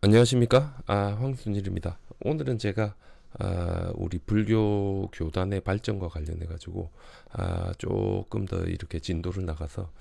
안녕하십니까? 황순일입니다. 오늘은 제가 우리 불교 교단의 발전과 관련해 가지고 조금 더 이렇게 진도를 나가서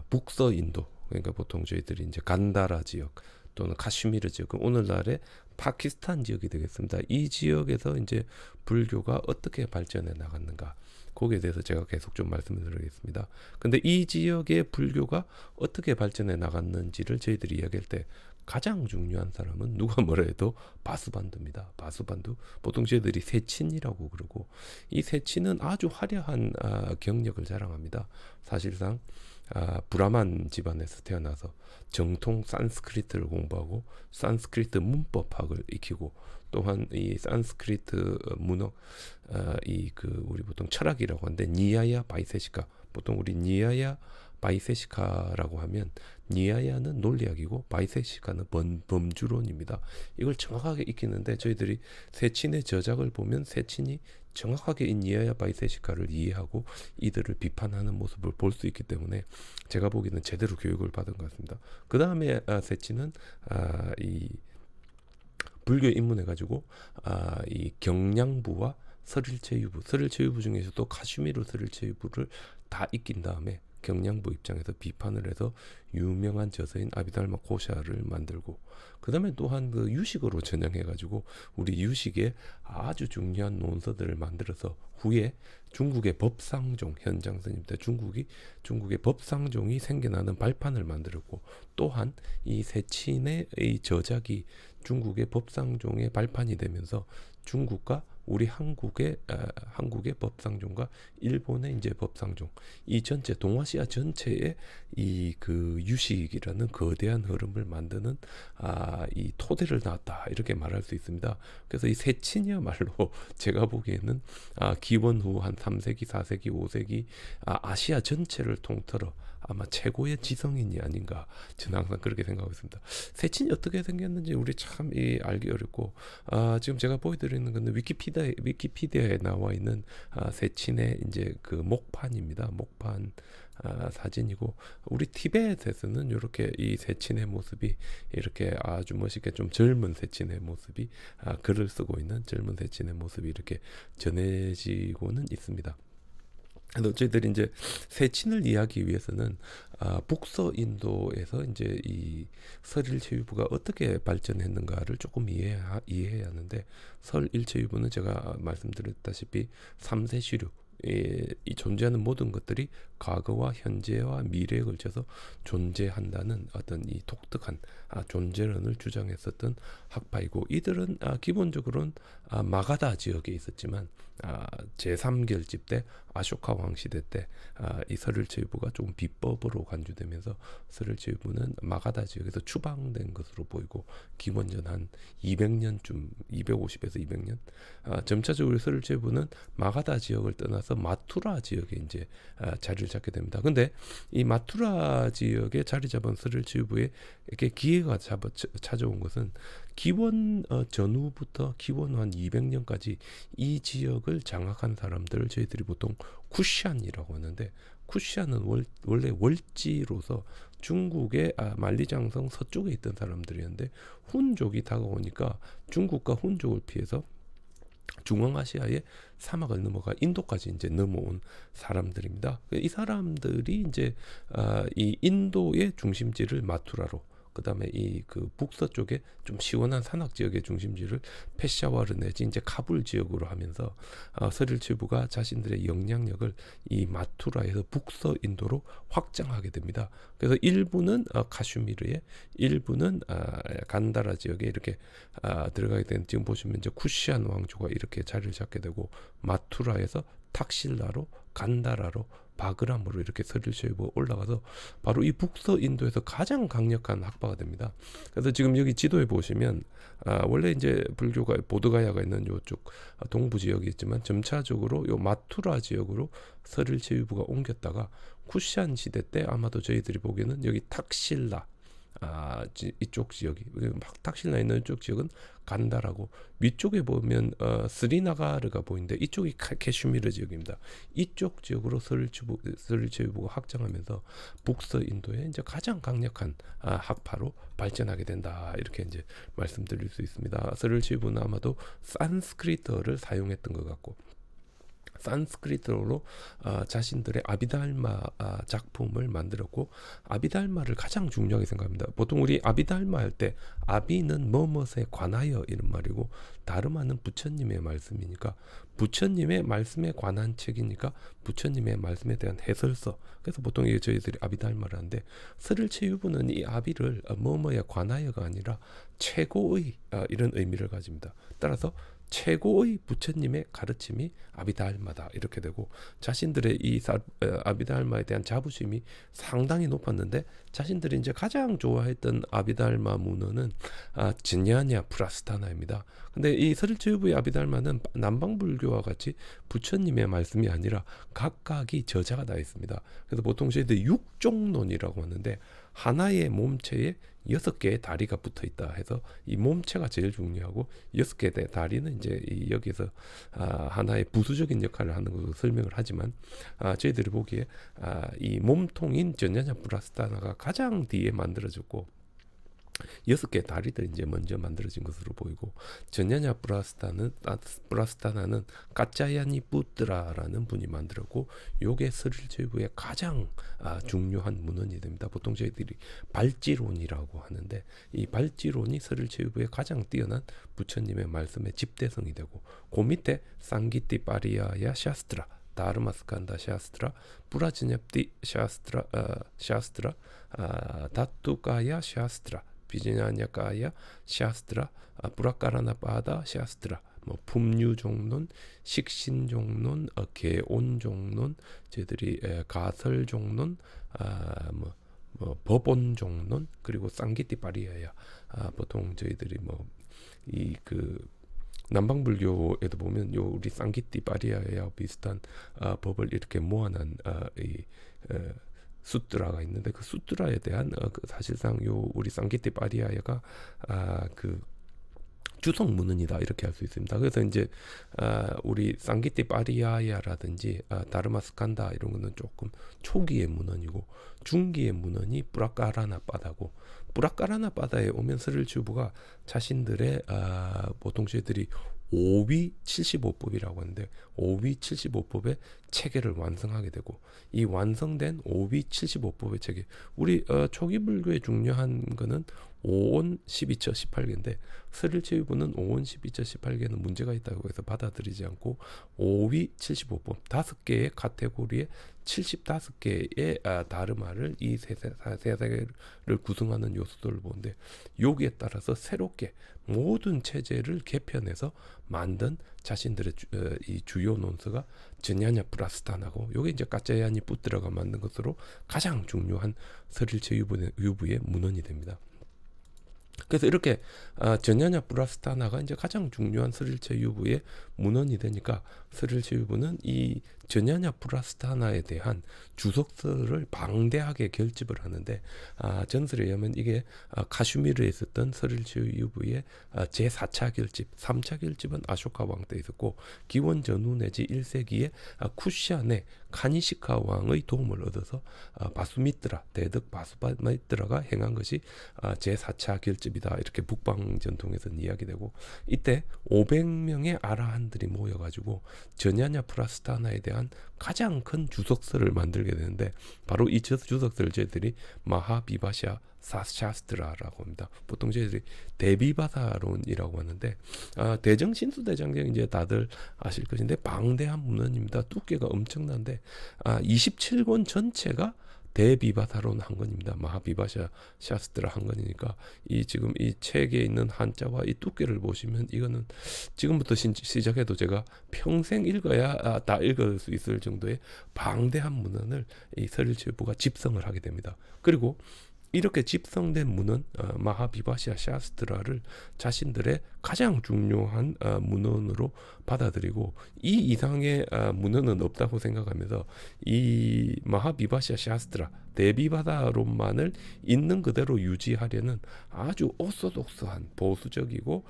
북서 인도, 그러니까 보통 저희들이 이제 간다라 지역 또는 카슈미르 지역, 오늘날의 파키스탄 지역이 되겠습니다. 이 지역에서 이제 불교가 어떻게 발전해 나갔는가, 거기에 대해서 제가 계속 좀 말씀을 드리겠습니다. 근데 이 지역의 불교가 어떻게 발전해 나갔는지를 저희들이 이야기할 때 가장 중요한 사람은 누가 뭐라 해도 바수반두입니다. 바수반두, 보통 저희들이 세친이라고 그러고, 이 세친은 아주 화려한 경력을 자랑합니다. 사실상 브라만 집안에서 태어나서 정통 산스크리트를 공부하고 산스크리트 문법학을 익히고, 또한 이 산스크리트 문어, 우리 보통 철학이라고 하는데 니야야 바이세시카, 보통 우리 니야야 바이세시카라고 하면 니야야는 논리학이고 바이세시카는 범주론입니다. 이걸 정확하게 익히는데, 저희들이 세친의 저작을 보면 세친이 정확하게 이 니야야 바이세시카를 이해하고 이들을 비판하는 모습을 볼 수 있기 때문에 제가 보기에는 제대로 교육을 받은 것 같습니다. 그 다음에 세친은 이 불교에 입문해가지고 이 경량부와 설일체유부 중에서도 카슈미르 설일체유부를 다 익힌 다음에 경량부 입장에서 비판을 해서 유명한 저서인 아비달마 코샤를 만들고, 그 다음에 또한 그 유식으로 전향해가지고 우리 유식의 아주 중요한 논서들을 만들어서 후에 중국의 법상종, 현장스님 때 중국의 법상종이 생겨나는 발판을 만들었고, 또한 이 세친의 이 저작이 중국의 법상종의 발판이 되면서 중국과 우리 한국의 법상종과 일본의 이제 법상종, 이 전체 동아시아 전체에 이 그 유식이라는 거대한 흐름을 만드는 이 토대를 놨다, 이렇게 말할 수 있습니다. 그래서 이 세친이야말로 제가 보기에는 기원 후 한 3세기, 4세기, 5세기 아시아 전체를 통틀어 아마 최고의 지성인이 아닌가, 저는 항상 그렇게 생각하고 있습니다. 세친이 어떻게 생겼는지 우리 참 알기 어렵고, 지금 제가 보여드리는 것은 위키피디아에 나와 있는 세친의 이제 그 목판입니다. 목판 사진이고, 우리 티베트에서는 이렇게 이 세친의 모습이 이렇게 아주 멋있게, 좀 젊은 세친의 모습이 글을 쓰고 있는 젊은 세친의 모습이 이렇게 전해지고는 있습니다. 그래서 저희들이 이제 세친을 이해하기 위해서는 북서 인도에서 이제 이 설일체유부가 어떻게 발전했는가를 조금 이해해야 하는데, 설일체유부는 제가 말씀드렸다시피 3세 시류, 이 존재하는 모든 것들이 과거와 현재와 미래에 걸쳐서 존재한다는 어떤 이 독특한 존재론을 주장했었던 학파이고, 이들은 기본적으로는 마가다 지역에 있었지만 제3결집 때 아쇼카 왕 시대 때 이 설일체유부가 조금 비법으로 간주되면서 설일체유부는 마가다 지역에서 추방된 것으로 보이고, 기원전 한 200년쯤, 250에서 200년, 점차적으로 설일체유부는 마가다 지역을 떠나서 마투라 지역에 이제 자리를 잡게 됩니다. 근데 이 마투라 지역에 자리 잡은 설일체유부에 이렇게 기회가 찾아온 것은 기원 전후부터 기원 한 200년까지 이 지역을 장악한 사람들을 저희들이 보통 쿠시안이라고 하는데, 쿠시안은 원래 월지로서 중국의 만리장성 서쪽에 있던 사람들이었는데, 훈족이 다가오니까 중국과 훈족을 피해서 중앙아시아의 사막을 넘어가 인도까지 이제 넘어온 사람들입니다. 이 사람들이 이제 이 인도의 중심지를 마투라로, 그 다음에 이 그 북서쪽에 좀 시원한 산악 지역의 중심지를 페샤와르 내지 이제 카불 지역으로 하면서 설일체부가 자신들의 영향력을 이 마투라에서 북서 인도로 확장하게 됩니다. 그래서 일부는 카슈미르에, 일부는 간다라 지역에 이렇게 들어가게 된, 지금 보시면 이제 쿠시안 왕조가 이렇게 자리를 잡게 되고, 마투라에서 탁실라로, 간다라로, 바그람으로 이렇게 설일체유부가 올라가서 바로 이 북서 인도에서 가장 강력한 학파가 됩니다. 그래서 지금 여기 지도에 보시면 원래 이제 불교가 보드가야가 있는 요쪽 동부 지역이 있지만, 점차적으로 요 마투라 지역으로 설일체유부가 옮겼다가 쿠시안 시대 때 아마도 저희들이 보기에는 여기 탁실라, 이쪽 지역이 막 탁실나 있는 이쪽 지역은 간다라고, 위쪽에 보면 스리나가르가 보이는데 이쪽이 캐슈미르 지역입니다. 이쪽 지역으로 서울체육부가 확장하면서 북서인도의 이제 가장 강력한 학파로 발전하게 된다, 이렇게 이제 말씀드릴 수 있습니다. 서울체육부는 아마도 산스크리트어를 사용했던 것 같고, 산스크리트어로 자신들의 아비달마 작품을 만들었고, 아비달마를 가장 중요하게 생각합니다. 보통 우리 아비달마 할 때 아비는 뭐뭇에 관하여 이런 말이고, 다르마는 부처님의 말씀이니까 부처님의 말씀에 관한 책이니까 부처님의 말씀에 대한 해설서, 그래서 보통 이게 저희들이 아비달마를 하는데, 스릴체유부는 이 아비를 뭐뭐에 관하여가 아니라 최고의 이런 의미를 가집니다. 따라서 최고의 부처님의 가르침이 아비달마다 이렇게 되고, 자신들의 이 아비달마에 대한 자부심이 상당히 높았는데, 자신들이 이제 가장 좋아했던 아비달마 문헌은 진야냐 프라스타나입니다. 근데 이 서릴체유부의 아비달마는 남방불교와 같이 부처님의 말씀이 아니라 각각이 저자가 다 있습니다. 그래서 보통 저희들 육종론이라고 하는데, 하나의 몸체에 6개의 다리가 붙어 있다 해서 이 몸체가 제일 중요하고, 6개의 다리는 이제 여기서 하나의 부수적인 역할을 하는 것으로 설명을 하지만, 저희들이 보기에 이 몸통인 전야냐 프라스타나가 가장 뒤에 만들어졌고, 6개의 다리들이 이제 먼저 만들어진 것으로 보이고, 전야냐 프라스타나는 까짜야니 뿌뜨라라는 분이 만들었고, 요게 서릴체유부의 가장 중요한 문헌이 됩니다. 보통 저희들이 발지론이라고 하는데, 이 발지론이 서릴체유부의 가장 뛰어난 부처님의 말씀의 집대성이 되고, 그 밑에 상기띠 파리야야 샤스트라, 다르마스칸다 샤스트라, 부라지녜띠 샤스트라, 다투가야 샤스트라, 비즈냐냐가야 샤스트라, 브라카라나바다 샤스트라, 뭐 품류종론, 식신종론, 개온종론, 저희들이 가설종론, 뭐 법원종론, 그리고 쌍기띠 파리야야, 보통 저희들이 뭐 이 남방불교에도 보면 요 우리 쌍기띠 파리야야 비슷한 법을 이렇게 모아놓은 수트라가 있는데, 그 수트라에 대한 사실상 요 우리 쌍기띠 파리야야가 그 주석 문헌이다, 이렇게 할 수 있습니다. 그래서 이제 우리 쌍기띠 파리야야라든지 다르마스칸다 이런 거는 조금 초기의 문헌이고, 중기의 문헌이 뿌라카라나바다고, 뿌라카라나바다에 오면 서릴체유부가 자신들의 보통 저희들이 5위 75법이라고 하는데, 5위 75법의 체계를 완성하게 되고, 이 완성된 5위 75법의 체계, 우리 초기 불교의 중요한 거는 5온 12처 18개인데, 서릴체유부는 5온 12처 18개는 문제가 있다고 해서 받아들이지 않고 5위 75법 5개의 카테고리에 75개의 다르마를 이 세계를 구성하는 요소들을 보는데, 여기에 따라서 새롭게 모든 체제를 개편해서 만든 자신들의 이 주요 논서가 전야냐 프라스타나고, 요게 이제 까짜야니 뿌뜨라가 만든 것으로 가장 중요한 서릴체유부의 문헌이 됩니다. 그래서 이렇게 전야냐 프라스타나가 이제 가장 중요한 서릴체유부의 문헌이 되니까, 서릴체유부는 이 전야냐 프라스타나에 대한 주석서를 방대하게 결집을 하는데, 전설에 의하면 이게 카슈미르에 있었던 서릴체유부의 제4차 결집, 3차 결집은 아쇼카 왕 때 있었고, 기원 전후 내지 1세기에 쿠시안의 카니시카 왕의 도움을 얻어서 바수미트라, 대덕 바수미트라가 행한 것이 제4차 결집이다, 이렇게 북방 전통에서는 이야기되고, 이때 500명의 아라한들이 모여가지고 전야냐 프라스타나에 대한 가장 큰 주석서를 만들게 되는데, 바로 이 주석서를 저희들이 마하비바샤 사샤스트라라고 합니다. 보통 저희들이 대비바사론이라고 하는데, 대정신수대장경 이제 다들 아실 것인데 방대한 문헌입니다. 두께가 엄청난데 27권 전체가 대비바사론 한 권입니다. 마하비바샤 샤스트라 한 권이니까, 이 지금 이 책에 있는 한자와 이 두께를 보시면, 이거는 지금부터 시작해도 제가 평생 읽어야 다 읽을 수 있을 정도의 방대한 문헌을 이 서릴체유부가 집성을 하게 됩니다. 그리고 이렇게 집성된 문헌 마하비바샤 샤스트라를 자신들의 가장 중요한 문헌으로 받아들이고, 이 이상의 문헌은 없다고 생각하면서 이 마하비바샤 샤스트라, 대비바다론만을 있는 그대로 유지하려는 아주 오소독스한 보수적이고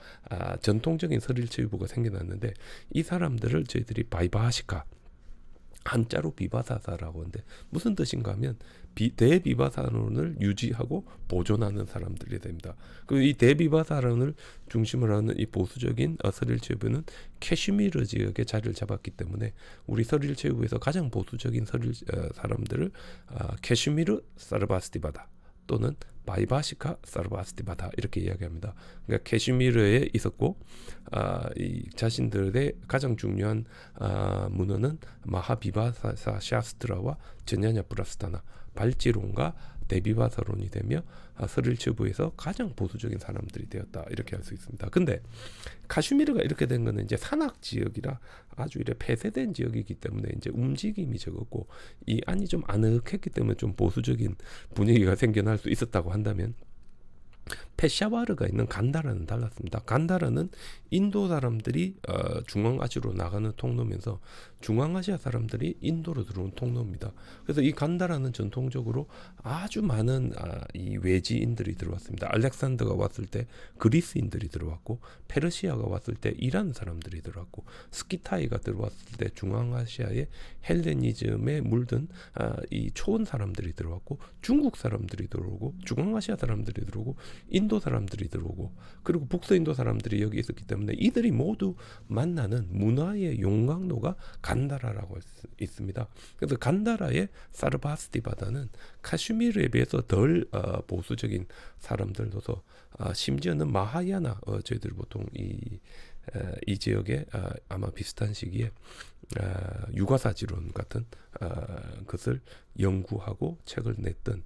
전통적인 서릴체유부가 생겨났는데, 이 사람들을 저희들이 바이바시카, 한자로 비바사사라고 하는데 무슨 뜻인가 하면 대비바사론을 유지하고 보존하는 사람들이 됩니다. 이 대비바사론을 중심으로 하는 이 보수적인 서릴체유부는 캐슈미르 지역에 자리를 잡았기 때문에 우리 서릴체유부에서 가장 보수적인 사람들을 캐슈미르 사르바스티바다 또는 바이바시카 사르바스티바다 이렇게 이야기합니다. 그러니까 캐슈미르에 있었고 이 자신들의 가장 중요한 문헌은 마하비바사 샤스트라와 전야냐 브라스타나 발지론과 대비바사론이 되며 서릴체부에서 가장 보수적인 사람들이 되었다 이렇게 할 수 있습니다. 근데 카슈미르가 이렇게 된 거는 이제 산악 지역이라 아주 이래 폐쇄된 지역이기 때문에 이제 움직임이 적었고 이 안이 좀 아늑했기 때문에 좀 보수적인 분위기가 생겨날 수 있었다고 한다면, 페샤와르가 있는 간다라는 달랐습니다. 간다라는 인도 사람들이 중앙아시아로 나가는 통로면서 중앙아시아 사람들이 인도로 들어온 통로입니다. 그래서 이 간다라는 전통적으로 아주 많은 이 외지인들이 들어왔습니다. 알렉산더가 왔을 때 그리스인들이 들어왔고, 페르시아가 왔을 때 이란 사람들이 들어왔고, 스키타이가 들어왔을 때 중앙아시아의 헬레니즘에 물든 이 초원 사람들이 들어왔고, 중국 사람들이 들어오고, 중앙아시아 사람들이 들어오고, 인도 사람들이 들어오고, 그리고 북서인도 사람들이 여기 있었기 때문에 이들이 모두 만나는 문화의 용광로가 간다라라고 있습니다. 그래서 간다라의 사르바스티바다는 카슈미르에 비해서 덜 보수적인 사람들로서 심지어는 마하야나 저희들 보통 이 지역에 아마 비슷한 시기에 유가사지론 같은 것을 연구하고 책을 냈던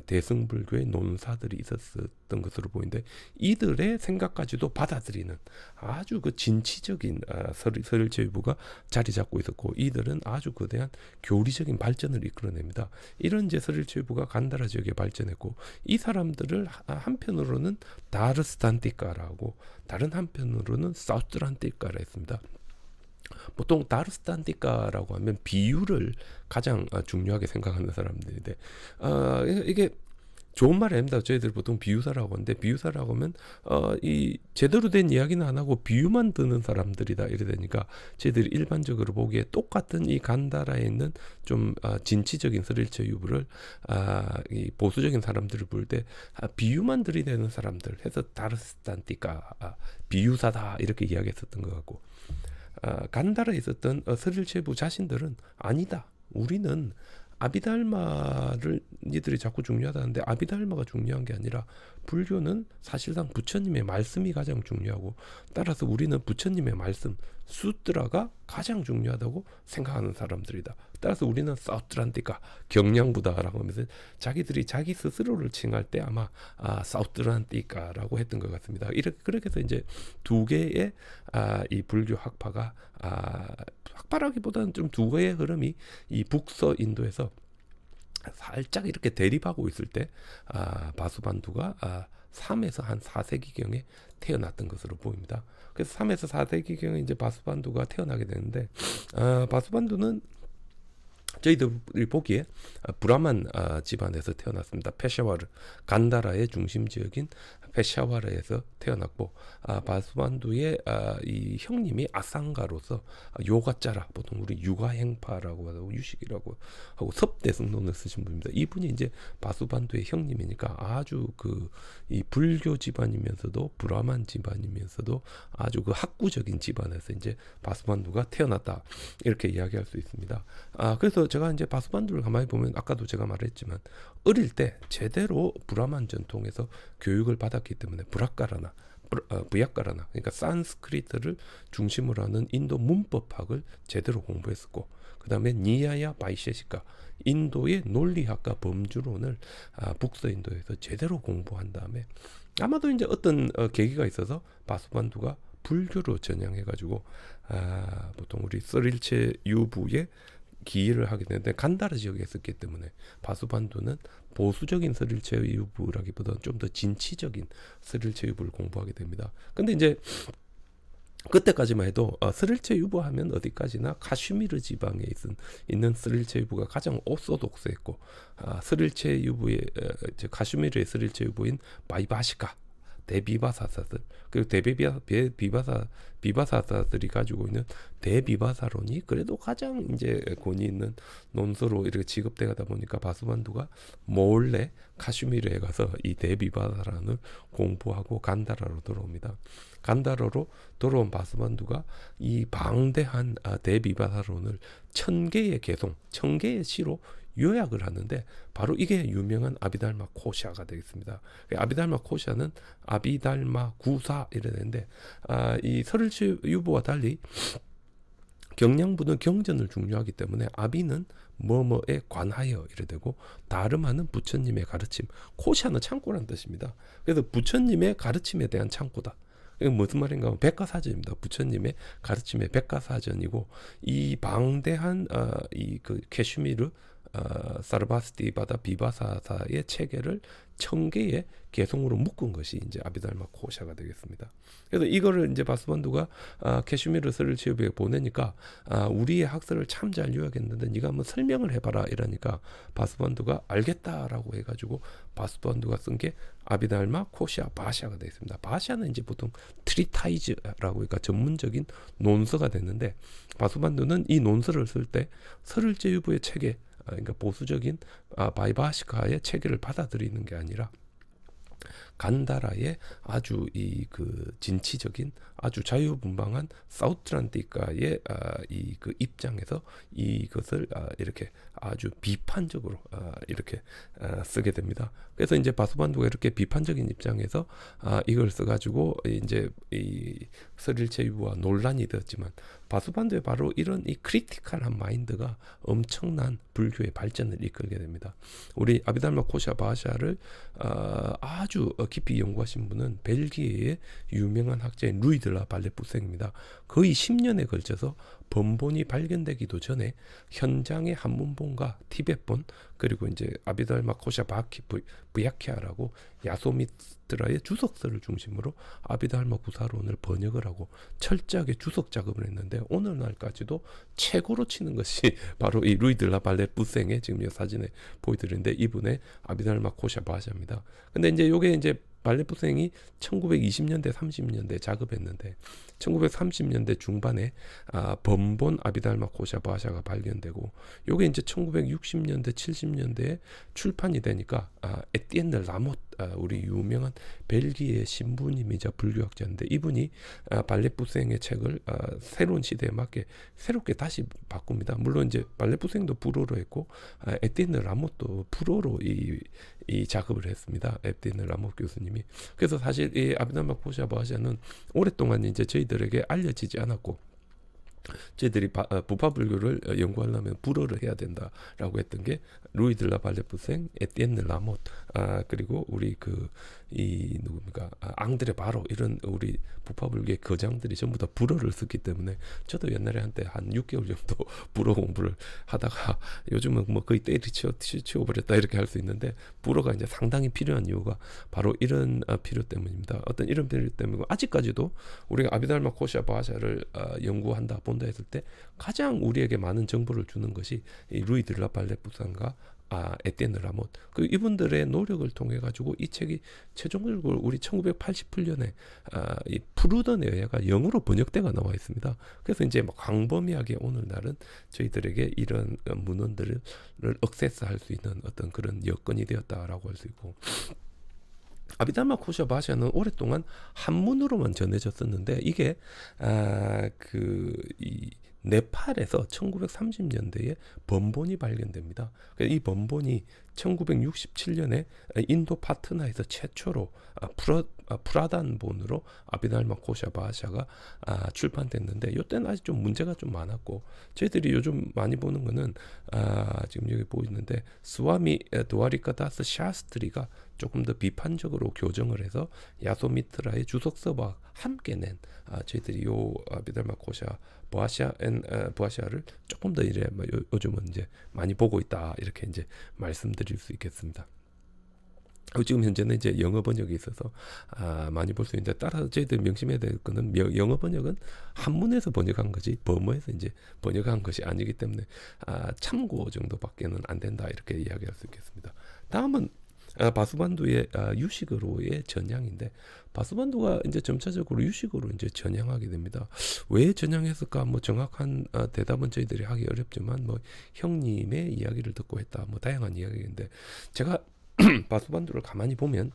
대승불교의 논사들이 있었던 것으로 보이는데, 이들의 생각까지도 받아들이는 아주 그 진취적인 서릴체유부가 자리 잡고 있었고, 이들은 아주 거대한 교리적인 발전을 이끌어냅니다. 이런 이제 서릴체유부가 간다라 지역에 발전했고, 이 사람들을 한편으로는 다르스탄티카라고, 다른 한편으로는 사우스란티카라 했습니다. 보통 다르스탄티카라고 하면 비유를 가장 중요하게 생각하는 사람들인데, 이게 좋은 말 아닙니다. 저희들 보통 비유사라고 하는데, 비유사라고 하면 이 제대로 된 이야기는 안 하고 비유만 드는 사람들이다 이래 되니까, 저희들이 일반적으로 보기에 똑같은 이 간다라에 있는 좀 진취적인 서릴체유부를 이 보수적인 사람들을 볼 때 비유만 들이대는 사람들 해서 다르스탄티카, 비유사다 이렇게 이야기했었던 것 같고, 간다라에 있었던 서릴체부 자신들은 아니다, 우리는 아비달마를 니들이 자꾸 중요하다는데 아비달마가 중요한 게 아니라 불교는 사실상 부처님의 말씀이 가장 중요하고, 따라서 우리는 부처님의 말씀 수트라가 가장 중요하다고 생각하는 사람들이다. 따라서 우리는 사우트란티카 경량부다라고 하면서 자기들이 자기 스스로를 칭할 때 아마 사우트란티카라고 했던 것 같습니다. 그렇게 해서 이제 두 개의 이 불교 학파가 학파라기보다는 좀 두 개의 흐름이 이 북서 인도에서 살짝 이렇게 대립하고 있을 때 바수반두가 3에서 한 4세기경에 태어났던 것으로 보입니다. 그래서 3에서 4세기경에 이제 바수반두가 태어나게 되는데, 바수반두는 저희들이 보기에 브라만 집안에서 태어났습니다. 페샤와르, 간다라의 중심 지역인 페샤와르에서 태어났고, 바수반두의 이 형님이 아상가로서 요가짜라, 보통 우리 육아행파라고 하고 유식이라고 하고 섭대승론을 쓰신 분입니다. 이분이 이제 바수반두의 형님이니까 아주 이 불교 집안이면서도 브라만 집안이면서도 아주 그 학구적인 집안에서 이제 바수반두가 태어났다 이렇게 이야기할 수 있습니다. 그래서 제가 이제 바수반두를 가만히 보면 아까도 제가 말했지만 어릴 때 제대로 브라만 전통에서 교육을 받았기 때문에 브야까라나 그러니까 산스크리트를 중심으로 하는 인도 문법학을 제대로 공부했었고, 그 다음에 니야야 바이셰시카 인도의 논리학과 범주론을 북서인도에서 제대로 공부한 다음에 아마도 이제 어떤 계기가 있어서 바수반두가 불교로 전향해가지고 보통 우리 서릴체 유부의 기일을 하게 되는데, 간다라 지역에 있었기 때문에 바수반두는 보수적인 서릴체 유부라기보다는 좀 더 진취적인 서릴체 유부를 공부하게 됩니다. 근데 이제 그때까지만 해도 스릴체 유보하면 어디까지나 카슈미르 지방에 있는 스릴체 유보가 가장 오소독스했고, 스릴체 유보의 카슈미르의 스릴체 유보인 바이바시카 대비바사사들, 그리고 비바사사들이 가지고 있는 대비바사론이 그래도 가장 이제 권위 있는 논서로 이렇게 지급되다 보니까 바스반두가 몰래 카슈미르에 가서 이 대비바사론을 공부하고 간다라로 들어옵니다. 간다라로 들어온 바스반두가 이 방대한 대비바사론을 1000개의 개송, 1000개의 시로 요약을 하는데, 바로 이게 유명한 아비달마 코샤가 되겠습니다. 아비달마 코샤는 아비달마 구사 이래 되는데, 이 설일치 유보와 달리 경량부는 경전을 중요하기 때문에 아비는 뭐뭐에 관하여 이래 되고, 다름하는 부처님의 가르침, 코샤는 창고란 뜻입니다. 그래서 부처님의 가르침에 대한 창고다. 이게 무슨 말인가 하면 백과사전입니다. 부처님의 가르침의 백과사전이고, 이 방대한 이 그 캐슈미르 사르바스티바다 비바사사의 체계를 1000개의 개송으로 묶은 것이 이제 아비달마 코샤가 되겠습니다. 그래서 이거를 이제 바스반두가 캐슈미르 설일체유부에 보내니까 우리의 학설을 참 잘 요약했는데 네가 한번 설명을 해봐라 이러니까 바스반두가 알겠다라고 해가지고 바스반두가 쓴 게 아비달마 코샤 바샤가 되겠습니다. 바샤는 이제 보통 트리타이즈라고 하니까 전문적인 논서가 됐는데, 바스반두는 이 논서를 쓸 때 설일체유부의 체계, 그러니까 보수적인 바이바시카의 체계를 받아들이는 게 아니라 간다라의 아주 이 그 진취적인 아주 자유분방한 사우트란티카의 이 그 입장에서 이것을 이렇게 아주 비판적으로 이렇게 쓰게 됩니다. 그래서 이제 바스반두가 이렇게 비판적인 입장에서 이걸 써가지고 이제 이 설일체 유보와 논란이 되었지만, 바스반두의 바로 이런 이 크리티컬한 마인드가 엄청난 불교의 발전을 이끌게 됩니다. 우리 아비달마 코샤 바샤를 아주 깊이 연구하신 분은 벨기에의 유명한 학자인 루이 드라 발레푸생입니다. 거의 10년에 걸쳐서 번본이 발견되기도 전에 현장의 한문본과 티벳본, 그리고 이제 아비달마 코샤 바키 부야키아라고 야소미트라의 주석서를 중심으로 아비달마 구사론을 번역을 하고 철저하게 주석 작업을 했는데, 오늘날까지도 최고로 치는 것이 바로 이 루이 드라 발레푸생의 지금 이 사진에 보여드리는데, 이분의 아비달마 코샤 바샤입니다. 근데 이제 요게 이제 발레푸생이 1920년대 30년대 작업했는데, 1930년대 중반에 번본 아비달마 코샤 바샤가 발견되고, 요게 이제 1960년대 70년대에 출판이 되니까 에티엔느 라못, 우리 유명한 벨기에 신부님이자 불교학자인데, 이분이 발레푸생의 책을 새로운 시대에 맞게 새롭게 다시 바꿉니다. 물론 이제 발레푸생도 불어로 했고 에티엔느 라못도 불어로 이 작업을 했습니다. 에티엔느 라못 교수님이. 그래서 사실 이 아비달마 코샤 바샤는 오랫동안 이제 저희들에게 알려지지 않았고, 저희들이 부파 불교를 연구하려면 불어를 해야 된다라고 했던 게 루이 드라 발레푸생, 에티엔느 라못, 그리고 우리 이 누굽니까, 앙드레 바로, 이런 우리 부파 불교의 거장들이 전부 다 불어를 썼기 때문에 저도 옛날에 한때 한 6개월 정도 불어 공부를 하다가 요즘은 뭐 거의 때리치워버렸다 이렇게 할 수 있는데, 불어가 이제 상당히 필요한 이유가 바로 이런 필요 때문입니다. 어떤 이런 필요 때문이고, 아직까지도 우리가 아비달마 코샤 바샤를 연구한다 본다 했을 때 가장 우리에게 많은 정보를 주는 것이 이 루이 드라 발레푸상과 에티엔느 라못, 그 이분들의 노력을 통해 가지고 이 책이 최종적으로 우리 1988년에 이 푸르던에 의해가 영어로 번역돼가 나와 있습니다. 그래서 이제 막 광범위하게 오늘날은 저희들에게 이런 문헌들을 액세스할 수 있는 어떤 그런 여건이 되었다라고 할 수 있고, 아비달마 코샤 바샤는 오랫동안 한문으로만 전해졌었는데, 이게 이 네팔에서 1930년대에 번본이 발견됩니다. 이 번본이 1967년에 인도 파트나에서 최초로 프라단본으로 아비달마 코샤 바샤가 출판됐는데, 이때는 아직 좀 문제가 좀 많았고, 저희들이 요즘 많이 보는 거는 지금 여기 보이는데 스와미 도아리카다스 샤스트리가 조금 더 비판적으로 교정을 해서 야소미트라의 주석서와 함께 낸 저희들이 요 아비달마 코샤 부아샤를 조금 더 이제 요즘은 이제 많이 보고 있다, 이렇게 이제 말씀드릴 수 있겠습니다. 지금 현재는 이제 영어 번역이 있어서 많이 볼 수 있는데, 따라서 저희들 명심해야 될 거는 영어 번역은 한문에서 번역한 거지 버머에서 이제 번역한 것이 아니기 때문에 참고 정도밖에는 안 된다, 이렇게 이야기할 수 있겠습니다. 다음은 바수반두의 유식으로의 전향인데, 바수반두가 이제 점차적으로 유식으로 이제 전향하게 됩니다. 왜 전향했을까? 뭐 정확한 대답은 저희들이 하기 어렵지만, 뭐 형님의 이야기를 듣고 했다, 뭐 다양한 이야기인데, 제가 바수반두를 가만히 보면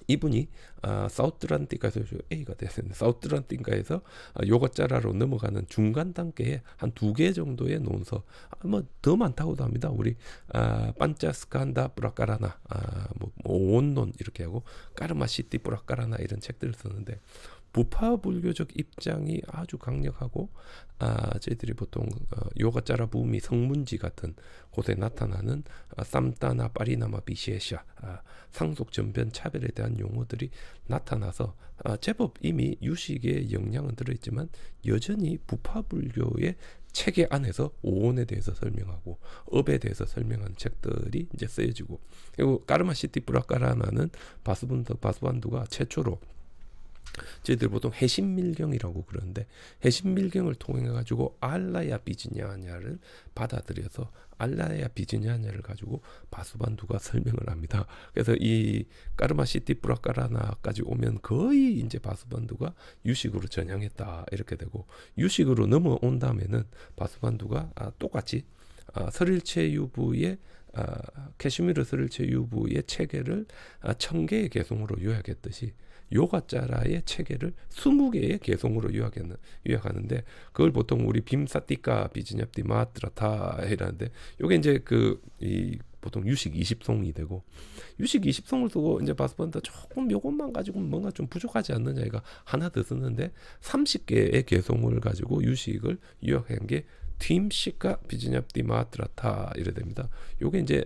이분이 사우트란티카에서 A가 됐습니다. 사우트란티카에서 요거짜라로 넘어가는 중간 단계에 한 2개 정도의 논서, 뭐 더 많다고도 합니다. 우리 판차스칸다 뿌라까라나, 뭐 오온론 이렇게 하고 까르마시티 뿌라까라나 이런 책들을 쓰는데, 부파 불교적 입장이 아주 강력하고, 저희들이 보통 요가짜라 부미 성문지 같은 곳에 나타나는 쌈따나 파리나마 비시에샤, 상속 전변 차별에 대한 용어들이 나타나서 제법 이미 유식의 영향은 들어있지만, 여전히 부파 불교의 체계 안에서 오온에 대해서 설명하고 업에 대해서 설명하는 책들이 이제 쓰여지고, 그리고 까르마시티 뿌라까라나는 바수반두가 최초로, 저희들 보통 해신밀경이라고 그러는데, 해신밀경을 통해 가지고 알라야 비즈냐냐를 받아들여서 알라야 비즈냐냐를 가지고 바수반두가 설명을 합니다. 그래서 이 까르마시티 뿌라까라나까지 오면 거의 이제 바수반두가 유식으로 전향했다, 이렇게 되고, 유식으로 넘어온 다음에는 바수반두가 똑같이 설일체 유부의 캐시미르 설일체 유부의 체계를 1000개의 개송으로 요약했듯이, 요가짜라의 체계를 20개의 개송으로 요약하는데, 그걸 보통 우리 빔사티카 비즈냐프티 마트라타 이라는데, 요게 이제 보통 유식 20송이 되고, 유식 20송을 쓰고 이제 바수반두 조금 요것만 가지고 뭔가 좀 부족하지 않느냐, 이가 하나 더 쓰는데 30개의 개송을 가지고 유식을 요약한 게 팀시카 비즈냐프티 마트라타 이래 됩니다. 요게 이제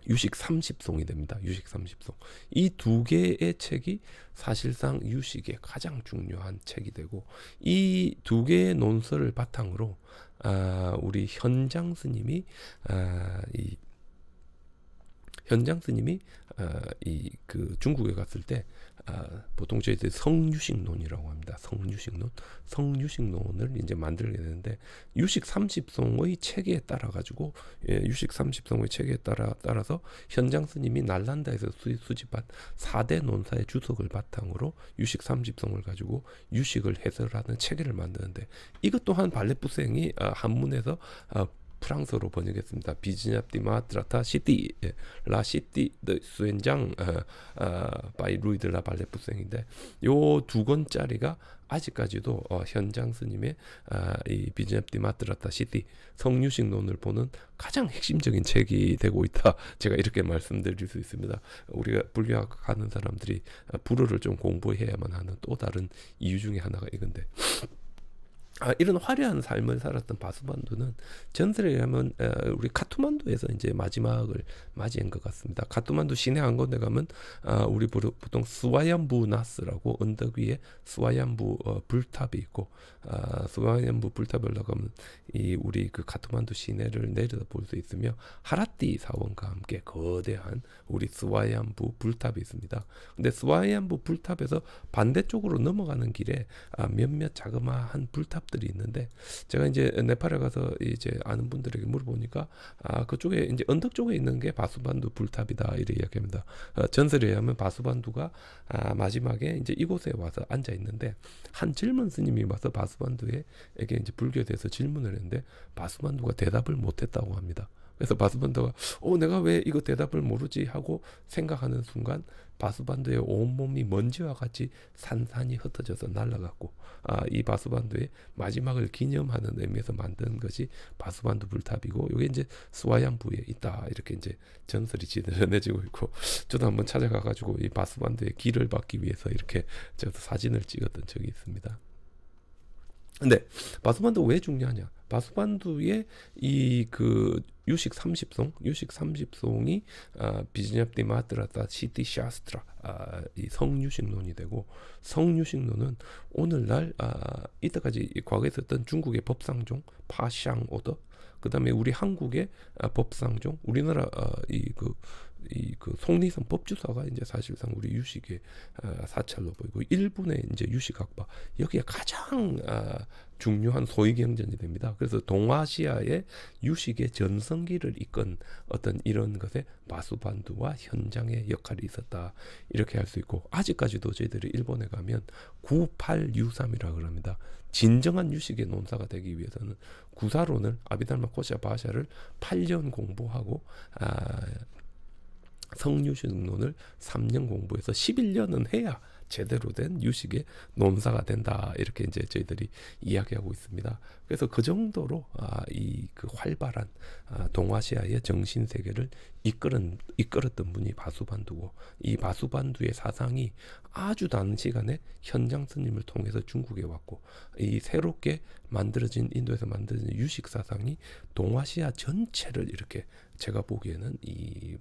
유식 30송이 됩니다. 유식 30송. 이 2개의 책이 사실상 유식의 가장 중요한 책이 되고, 이 2개의 논설을 바탕으로 우리 현장 스님이 중국에 갔을 때 보통 저희들 성유식론이라고 합니다. 성유식론을 이제 만들게 되는데, 유식 30송의 체계에 따라 가지고, 유식 30송의 체계에 따라서 현장 스님이 날란다에서 수집한 4대 논사의 주석을 바탕으로 유식 30송을 가지고 유식을 해설하는 체계를 만드는데, 이것 또한 발레부생이 한문에서 프랑스어로 번역했습니다. 비즈냐프티 마트라타 시티 라 시티 드 수엔장 바이 루이 드 라 발레부생인데, 요 2권짜리가 아직까지도 현장 스님의 이 비즈냐프티 마트라타 시티 성유식론을 보는 가장 핵심적인 책이 되고 있다, 제가 이렇게 말씀드릴 수 있습니다. 우리가 불교학 가는 사람들이 불어를 좀 공부해야만 하는 또 다른 이유 중에 하나가 이건데, 이런 화려한 삶을 살았던 바수반두는 전설에 의하면 우리 카투만두에서 이제 마지막을 맞이한 것 같습니다. 카투만두 시내 한 군데 가면 우리 보통 스와얀부 나스라고 언덕 위에 스와얀부 불탑이 있고, 스와얀부 불탑에 올라가면 우리 그 카투만두 시내를 내려다볼 수 있으며, 하라티 사원과 함께 거대한 우리 스와얀부 불탑이 있습니다. 근데 스와얀부 불탑에서 반대쪽으로 넘어가는 길에 몇몇 자그마한 불탑들이 있는데, 제가 이제 네팔에 가서 이제 아는 분들에게 물어보니까 그쪽에 이제 언덕 쪽에 있는 게 바수반두 불탑이다, 이렇게 이야기합니다. 전설에 의하면 바수반두가 마지막에 이제 이곳에 와서 앉아 있는데, 한 젊은 스님이 와서 바수반두에게 이제 불교에 대해서 질문을 했는데, 바수반두가 대답을 못했다고 합니다. 그래서 바수반두가 내가 왜 이거 대답을 모르지 하고 생각하는 순간, 바수반두의 온몸이 먼지와 같이 산산이 흩어져서 날아갔고, 이 바수반두의 마지막을 기념하는 의미에서 만든 것이 바수반두 불탑이고, 이게 이제 스와얀부에 있다, 이렇게 이제 전설이 전해지고 있고, 저도 한번 찾아가가지고 이 바수반두의 길을 받기 위해서 이렇게 저도 사진을 찍었던 적이 있습니다. 근데 바수반두가 왜 중요하냐? 바수반두의 이 유식 30송이 비즈냐프티 마트라타 시티 샤스트라, 이 성유식론이 되고, 성유식론은 오늘날 이때까지 과거에 있었던 중국의 법상종 파샹 오더, 그 다음에 우리 한국의 법상종, 우리나라 이 그 속리산 법주사가 이제 사실상 우리 유식의 사찰로 보이고 일본의 이제 유식학파 여기에 가장 중요한 소위 경전이 됩니다. 그래서 동아시아의 유식의 전성기를 이끈 어떤 이런 것에 마수반두와 현장의 역할이 있었다 이렇게 할 수 있고 아직까지도 저희들이 일본에 가면 98U3이라고 합니다. 진정한 유식의 논사가 되기 위해서는 구사론을 아비달마 코샤 바샤를 8년 공부하고 성유식론을 3년 공부해서 11년은 해야 제대로 된 유식의 논사가 된다 이렇게 이제 저희들이 이야기하고 있습니다. 그래서 그 정도로 이 그 활발한 동아시아의 정신 세계를 이끌었던 분이 바수반두고 이 바수반두의 사상이 아주 단시간에 현장 스님을 통해서 중국에 왔고 이 새롭게 만들어진 인도에서 만들어진 유식 사상이 동아시아 전체를 이렇게 제가 보기에는 이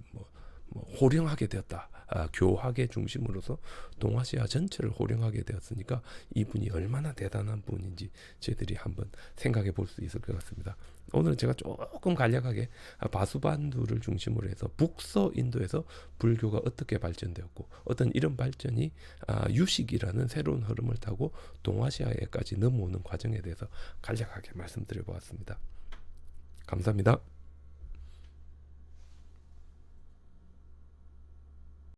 호령하게 되었다. 교학의 중심으로서 동아시아 전체를 호령하게 되었으니까 이분이 얼마나 대단한 분인지 저희들이 한번 생각해 볼 수 있을 것 같습니다. 오늘 제가 조금 간략하게 바수반두를 중심으로 해서 북서 인도에서 불교가 어떻게 발전되었고 어떤 이런 발전이 유식이라는 새로운 흐름을 타고 동아시아에까지 넘어오는 과정에 대해서 간략하게 말씀드려 보았습니다. 감사합니다.